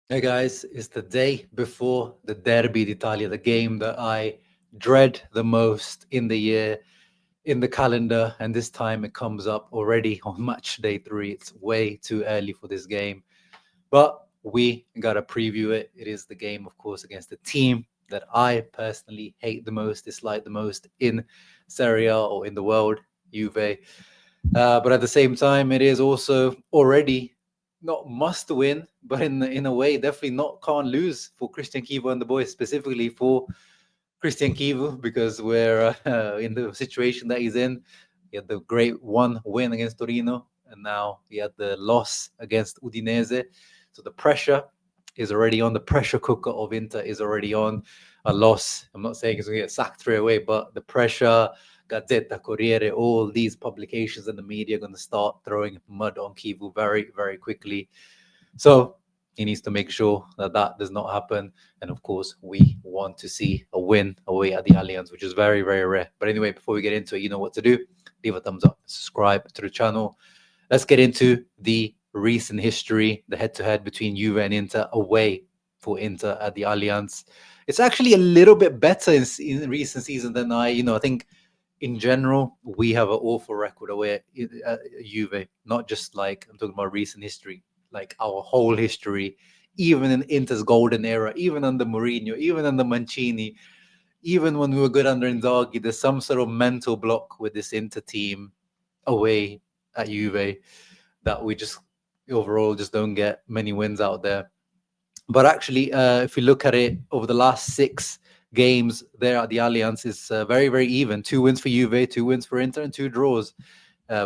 Hey guys, it's the day before the Derby d'Italia, the game that I dread the most in the year, in the calendar, and this time it comes up already on match day 3. It's way too early for this game, but we gotta preview it. It is the game, of course, against the team that I personally hate the most, dislike the most in Serie A or in the world, Juve. But at the same time, it is also already not must win, but in a way, definitely not can't lose for Christian Chivu and the boys, specifically for Christian Chivu, because we're in the situation that he's in. He had the great one win against Torino, and now he had the loss against Udinese. So the pressure is already on. The pressure cooker of Inter is already on. A loss. I'm not saying he's going to get sacked straight away, but the pressure, Gazzetta, Corriere, all these publications and the media are going to start throwing mud on Kivu very, very quickly. So he needs to make sure that that does not happen. And of course, we want to see a win away at the Allianz, which is very, very rare. But anyway, before we get into it, you know what to do. Leave a thumbs up, subscribe to the channel. Let's get into the recent history, the head-to-head between Juve and Inter away for Inter at the Allianz. It's actually a little bit better in recent season than I think in general, we have an awful record away at Juve, not just like I'm talking about recent history, like our whole history, even in Inter's golden era, even under Mourinho, even under Mancini, even when we were good under Inzaghi, there's some sort of mental block with this Inter team away at Juve that we just overall just don't get many wins out there. But actually, if you look at it over the last 6 games there at the Allianz, it's very, very even. 2 wins for Juve, 2 wins for Inter, and 2 draws.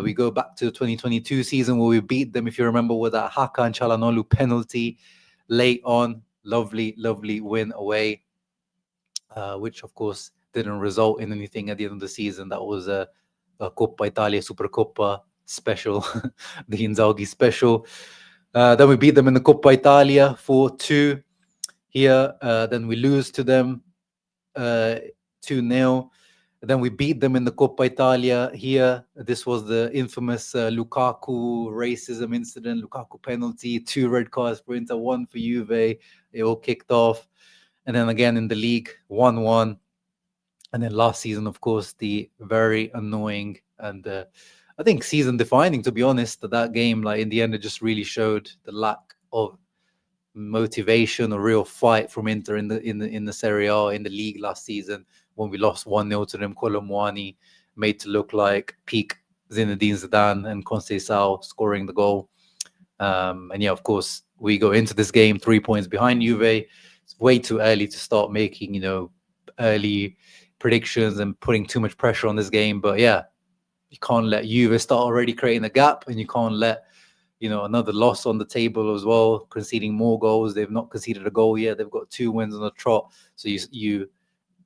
We go back to the 2022 season where we beat them, if you remember, with that Hakan Çalhanoğlu penalty late on. Lovely, lovely win away, which, of course, didn't result in anything at the end of the season. That was a Coppa Italia Supercoppa special, the Inzaghi special. Then we beat them in the Coppa Italia 4-2 here. Then we lose to them 2-0. Then we beat them in the Coppa Italia here. This was the infamous Lukaku racism incident, Lukaku penalty, 2 red cards for Inter, 1 for Juve. They all kicked off. And then again in the league, 1-1. And then last season, of course, the very annoying and I think season defining, to be honest, that game, like in the end, it just really showed the lack of motivation or real fight from Inter in the Serie A in the league last season when we lost 1-0 to them. Colomwani made to look like peak Zinedine Zidane and Conceição scoring the goal. And yeah, of course, we go into this game 3 points behind Juve. It's way too early to start making, early predictions and putting too much pressure on this game. But yeah, you can't let Juve start already creating a gap, and you can't let another loss on the table as well, conceding more goals. They've not conceded a goal yet. They've got 2 wins on the trot. So you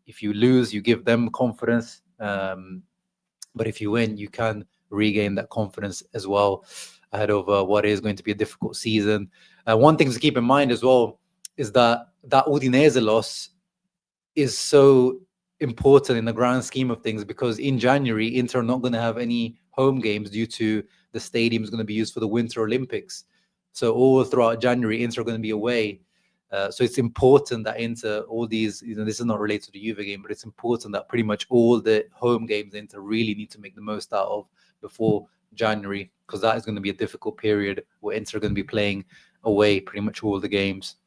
if you lose, you give them confidence. But if you win, you can regain that confidence as well ahead of what is going to be a difficult season. One thing to keep in mind as well is that Udinese loss is so important in the grand scheme of things, because in January, Inter are not going to have any home games due to the stadium is going to be used for the Winter Olympics. So all throughout January, Inter are going to be away. So it's important that Inter, all these, this is not related to the Juve game, but it's important that pretty much all the home games Inter really need to make the most out of before January, because that is going to be a difficult period where Inter are going to be playing away pretty much all the games.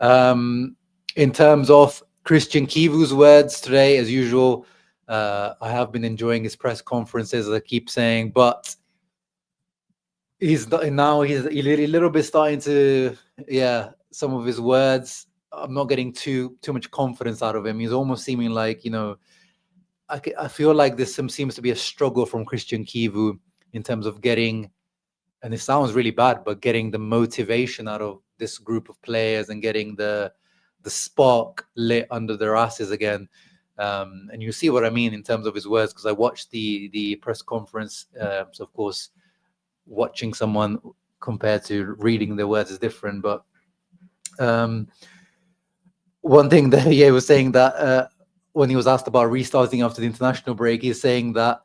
In terms of Christian Chivu's words today, as usual, I have been enjoying his press conferences, as I keep saying, but he's a little bit starting to, some of his words, I'm not getting too much confidence out of him. He's almost seeming like, I feel like this seems to be a struggle from Christian Chivu in terms of getting, and it sounds really bad, but getting the motivation out of this group of players and getting the spark lit under their asses again. And you see what I mean in terms of his words, because I watched the press conference. So of course, watching someone compared to reading their words is different. But one thing that he was saying that when he was asked about restarting after the international break, he's saying that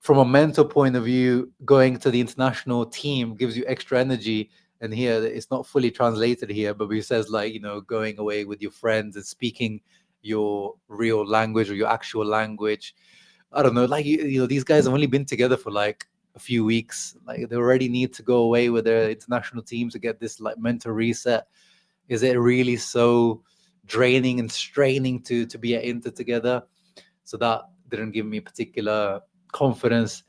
from a mental point of view, going to the international team gives you extra energy, And here it's not fully translated here, but he says like, you know, going away with your friends and speaking your real language or your actual language. I don't know, like, you know, these guys have only been together for like a few weeks. Like, they already need to go away with their international teams to get this like mental reset. Is it really so draining and straining to be at Inter together? So that didn't give me particular confidence.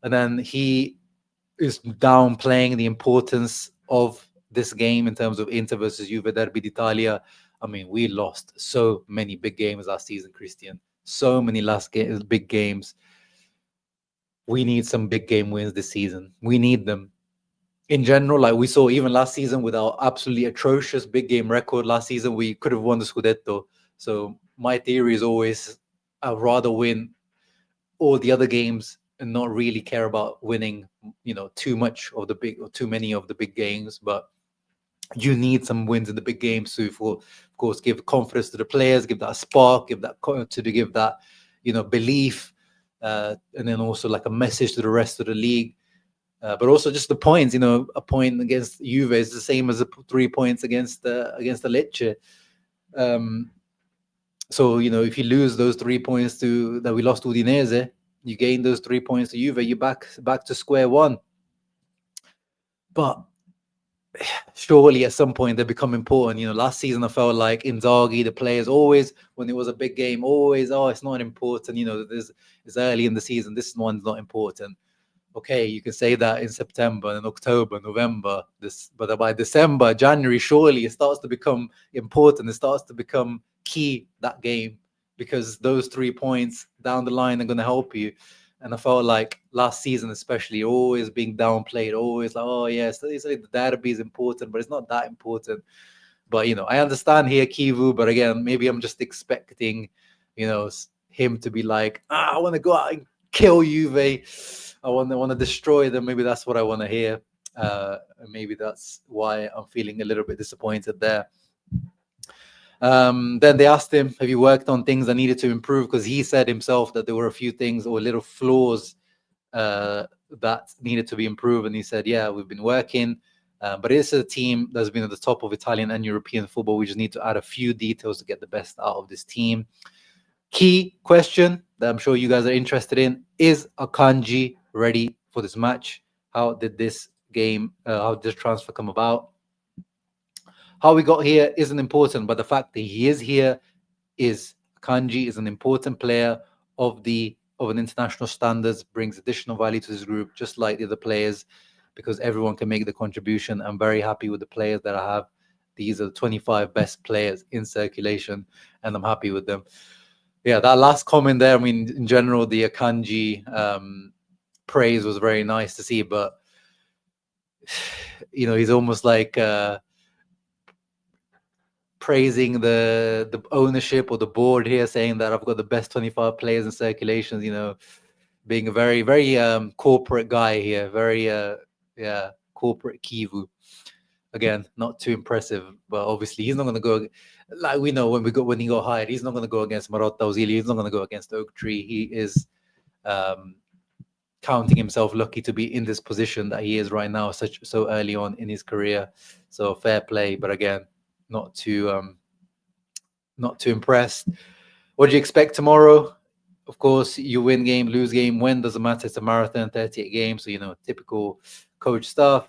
And then he is downplaying the importance of this game in terms of Inter versus Juve Derby d'Italia. I mean, we lost so many big games last season, Christian. So many big games. We need some big game wins this season. We need them. In general, like we saw even last season with our absolutely atrocious big game record last season, we could have won the Scudetto. So my theory is always I'd rather win all the other games and not really care about winning, you know, too much of the big or too many of the big games. But you need some wins in the big games to, of course, give confidence to the players, give that spark, give that you know, belief, and then also like a message to the rest of the league. But also just the points, you know, a point against Juve is the same as 3 points against the Lecce. So, you know, if you lose those 3 points that we lost to Udinese, you gain those 3 points to Juve, you're back to square one. But surely at some point they become important. You know, last season I felt like Inzaghi, the players always, when it was a big game, always, oh, it's not important. You know, it's early in the season. This one's not important. Okay, you can say that in September and October, November, but by December, January, surely it starts to become important. It starts to become key, that game, because those 3 points down the line are going to help you. And I felt like last season, especially, always being downplayed, always like, oh, yes, the derby is important, but it's not that important. But, you know, I understand here, Chivu, but again, maybe I'm just expecting, you know, him to be like, I want to go out and kill Juve. I want to destroy them. Maybe that's what I want to hear. Maybe that's why I'm feeling a little bit disappointed there. Then they asked him, have you worked on things that needed to improve? Because he said himself that there were a few things or little flaws that needed to be improved. And he said, yeah, we've been working. But it's a team that's been at the top of Italian and European football. We just need to add a few details to get the best out of this team. Key question that I'm sure you guys are interested in, is Akanji ready for this match? How did this transfer come about? How we got here isn't important, but the fact that he is here is Akanji is an important player of an international standards, brings additional value to this group, just like the other players, because everyone can make the contribution. I'm very happy with the players that I have. These are the 25 best players in circulation, and I'm happy with them. Yeah, that last comment there, I mean, in general, the Akanji praise was very nice to see, but, you know, he's almost like praising the ownership or the board here, saying that I've got the best 25 players in circulations, you know, being a very, very corporate guy here, very, corporate Chivu. Again, not too impressive, but obviously he's not going to go, like we know when he got hired, he's not going to go against Marotta Ozili, he's not going to go against Oak Tree. He is counting himself lucky to be in this position that he is right now, so early on in his career. So fair play, but again, not too impressed. What do you expect tomorrow? Of course, you win game, lose game. When doesn't matter. It's a marathon, 38 games. So, you know, typical coach stuff.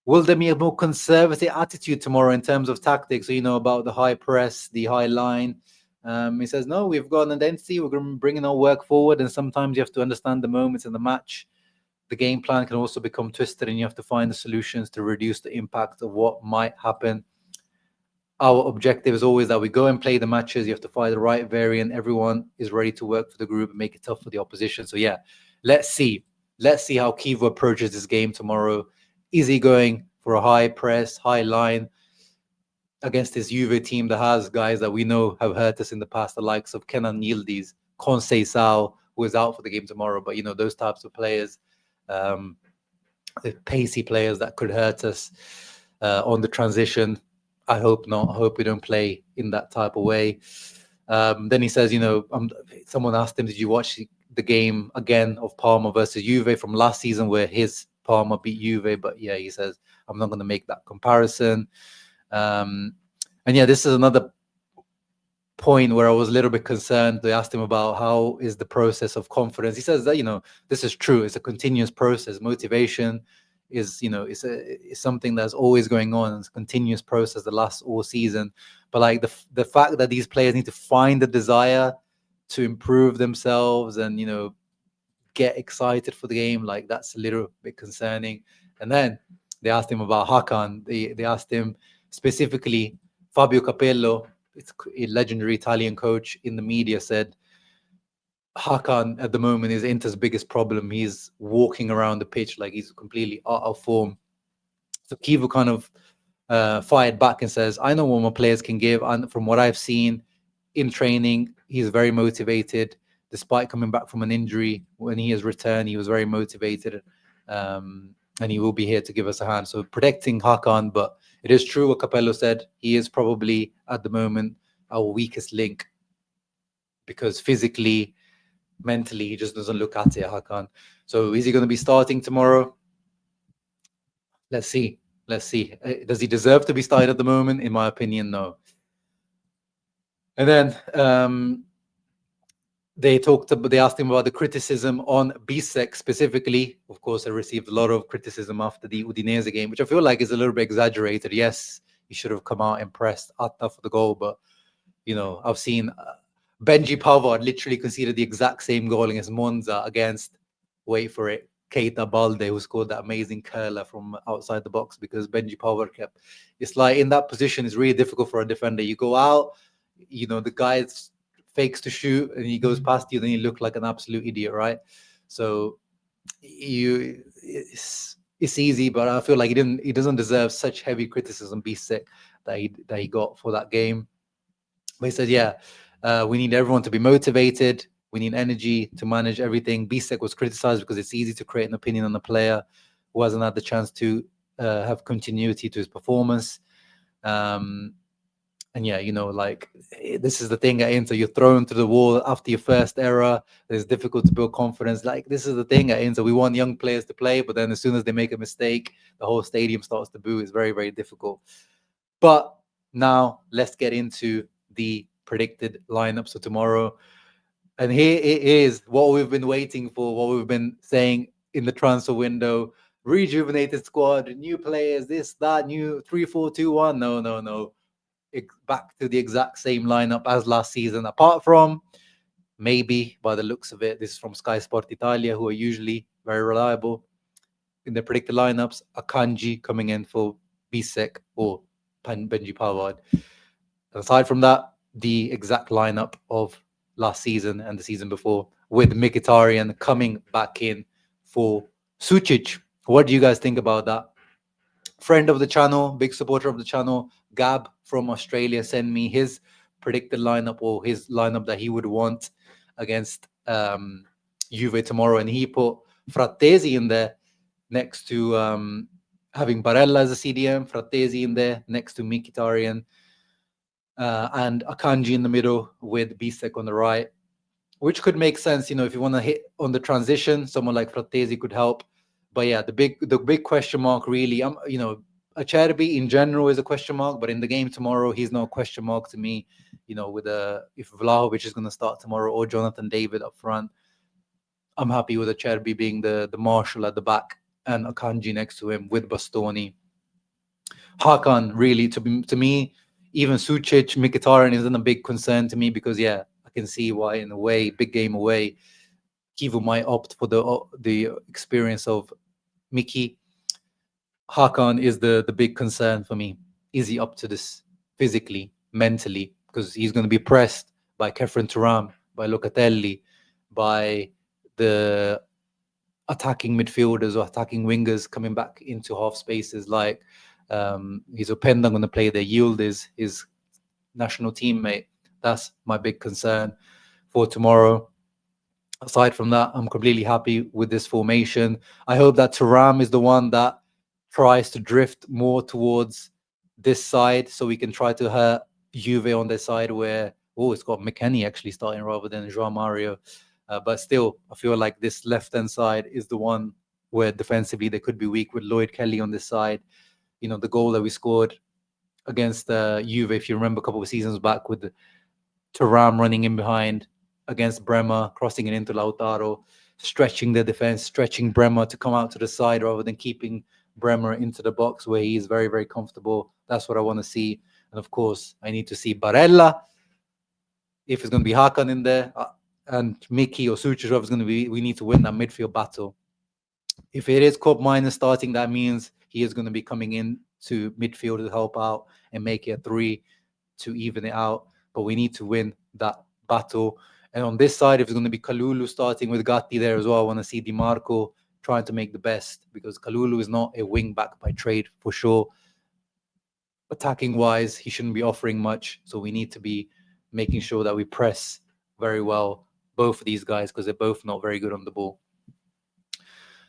Will there be a more conservative attitude tomorrow in terms of tactics? So, you know, about the high press, the high line. He says, no, we've got an identity. We're going to bring our work forward. And sometimes you have to understand the moments in the match. The game plan can also become twisted, and you have to find the solutions to reduce the impact of what might happen. Our objective is always that we go and play the matches. You have to find the right variant. Everyone is ready to work for the group and make it tough for the opposition. So, yeah, let's see. Let's see how Chivu approaches this game tomorrow. Is he going for a high press, high line against this Juve team that has guys that we know have hurt us in the past, the likes of Kenan Yildiz, Conceição, who is out for the game tomorrow. But, you know, those types of players, the pacey players that could hurt us on the transition. I hope not. I hope we don't play in that type of way. Then he says, you know, someone asked him, did you watch the game again of Parma versus Juve from last season, where his Parma beat Juve, but yeah, he says, I'm not going to make that comparison. And yeah, this is another point where I was a little bit concerned. They asked him about how is the process of confidence. He says that, this is true. It's a continuous process. Motivation is, is something that's always going on. It's a continuous process that lasts all season. But like the fact that these players need to find the desire to improve themselves and, get excited for the game, like that's a little bit concerning. And then they asked him about Hakan. They asked him specifically, Fabio Capello, it's a legendary Italian coach, in the media said Hakan at the moment is Inter's biggest problem. He's walking around the pitch like he's completely out of form. So Chivu kind of fired back and says, I know what my players can give, and from what I've seen in training, he's very motivated. Despite coming back from an injury, when he has returned, he was very motivated, and he will be here to give us a hand. So protecting Hakan, but it is true what Capello said. He is probably at the moment our weakest link because physically, mentally, he just doesn't look at it, Hakan. So is he going to be starting tomorrow? Let's see. Let's see. Does he deserve to be started at the moment? In my opinion, no. And then they asked him about the criticism on Bisek specifically. Of course, I received a lot of criticism after the Udinese game, which I feel like is a little bit exaggerated. Yes, he should have come out and pressed Atta for the goal, but I've seen Benji Pavard literally conceded the exact same goal against Monza against, wait for it, Keita Balde, who scored that amazing curler from outside the box because Benji Pavard kept. It's like in that position, it's really difficult for a defender. You go out, the guy fakes to shoot and he goes past you, then you look like an absolute idiot, right? So it's easy, but I feel like he doesn't deserve such heavy criticism, Bisek, that he got for that game. But he said, yeah, we need everyone to be motivated. We need energy to manage everything. Bisek was criticized because it's easy to create an opinion on a player who hasn't had the chance to have continuity to his performance. And yeah, this is the thing at Inter. You're thrown to the wall after your first error. It's difficult to build confidence. Like, this is the thing at Inter. We want young players to play, but then as soon as they make a mistake, the whole stadium starts to boo. It's very, very difficult. But now let's get into the predicted lineup for tomorrow. And here it is, what we've been waiting for, what we've been saying in the transfer window. Rejuvenated squad, new players, this, that, new 3-4-2-1. No. Back to the exact same lineup as last season, apart from, maybe by the looks of it, this is from Sky Sport Italia, who are usually very reliable in their predicted lineups. Akanji coming in for Bisek or Benji Pavard. Aside from that, the exact lineup of last season and the season before, with Mkhitaryan coming back in for Sucic. What do you guys think about that? Friend of the channel, big supporter of the channel, Gab from Australia, sent me his predicted lineup, or his lineup that he would want against Juve tomorrow, and he put Frattesi in there next to having Barella as a CDM, Frattesi in there next to Mkhitaryan, and Akanji in the middle with Bisek on the right, which could make sense, if you want to hit on the transition, someone like Frattesi could help. But yeah, the big question mark really, Acerbi in general is a question mark, but in the game tomorrow, he's no question mark to me. With if Vlahovic is going to start tomorrow or Jonathan David up front, I'm happy with Acerbi being the marshal at the back and Akanji next to him with Bastoni. Hakan, really, to me, even Sucic, Mkhitaryan isn't a big concern to me because, yeah, I can see why in a way, big game away, Chivu might opt for the experience of Miki. Hakan is the big concern for me. Is he up to this physically, mentally? Because he's going to be pressed by Kefren Turam, by Locatelli, by the attacking midfielders or attacking wingers coming back into half spaces like he's Openda going to play there. Yield is his national teammate. That's my big concern for tomorrow. Aside from that, I'm completely happy with this formation. I hope that Thuram is the one that tries to drift more towards this side so we can try to hurt Juve on their side where, it's got McKennie actually starting rather than João Mario. But still, I feel like this left-hand side is the one where defensively they could be weak with Lloyd Kelly on this side. You know, the goal that we scored against Juve, if you remember a couple of seasons back, with Thuram running in behind against Bremer, crossing it into Lautaro, stretching the defense, stretching Bremer to come out to the side rather than keeping Bremer into the box where he's very, very comfortable. That's what I want to see. And of course, I need to see Barella. If it's going to be Hakan in there and Mickey or Suchirov is going to be, we need to win that midfield battle. If it is Kob Minor starting, that means he is going to be coming in to midfield to help out and make it a 3 to even it out. But we need to win that battle. And on this side, if it's going to be Kalulu starting with Gatti there as well, I want to see Di Marco trying to make the best, because Kalulu is not a wing back by trade for sure. Attacking wise, he shouldn't be offering much. So we need to be making sure that we press very well both of these guys, because they're both not very good on the ball.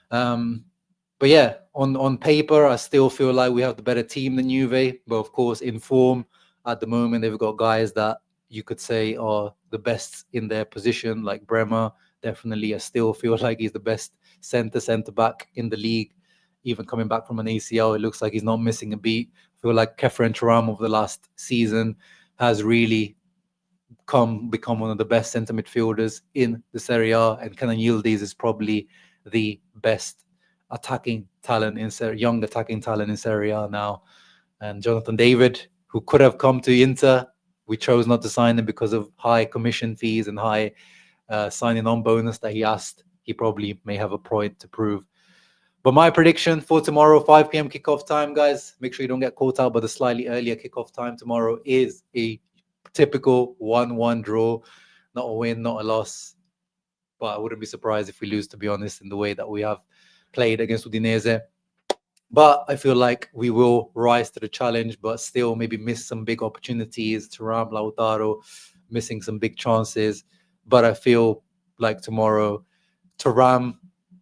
But yeah, on paper, I still feel like we have the better team than Juve. But of course, in form at the moment, they've got guys that you could say are the best in their position, like Bremer. Definitely, I still feel like he's the best centre back in the league. Even coming back from an ACL, it looks like he's not missing a beat. I feel like Kefren Thuram over the last season has really become one of the best centre midfielders in the Serie A, and Kenan Yildiz is probably the best attacking talent young attacking talent in Serie A now. And Jonathan David, who could have come to Inter, we chose not to sign him because of high commission fees and high signing on bonus that he asked. He probably may have a point to prove. But my prediction for tomorrow, 5 p.m. kickoff time, guys, make sure you don't get caught out by the slightly earlier kickoff time tomorrow, is a typical 1-1 draw. Not a win, not a loss. But I wouldn't be surprised if we lose, to be honest, in the way that we have played against Udinese. But I feel like we will rise to the challenge, but still maybe miss some big opportunities. Thuram, Lautaro, missing some big chances. But I feel like tomorrow,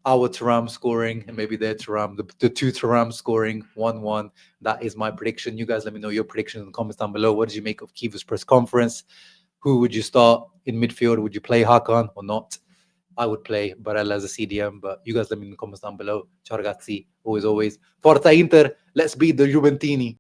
our Thuram scoring, and maybe their Thuram, the two Thuram scoring 1-1. That is my prediction. You guys let me know your predictions in the comments down below. What did you make of Chivu's press conference? Who would you start in midfield? Would you play Hakan or not? I would play Barella as a CDM, but you guys let me know in the comments down below. Ciao ragazzi, always. Forza Inter, let's beat the Juventini.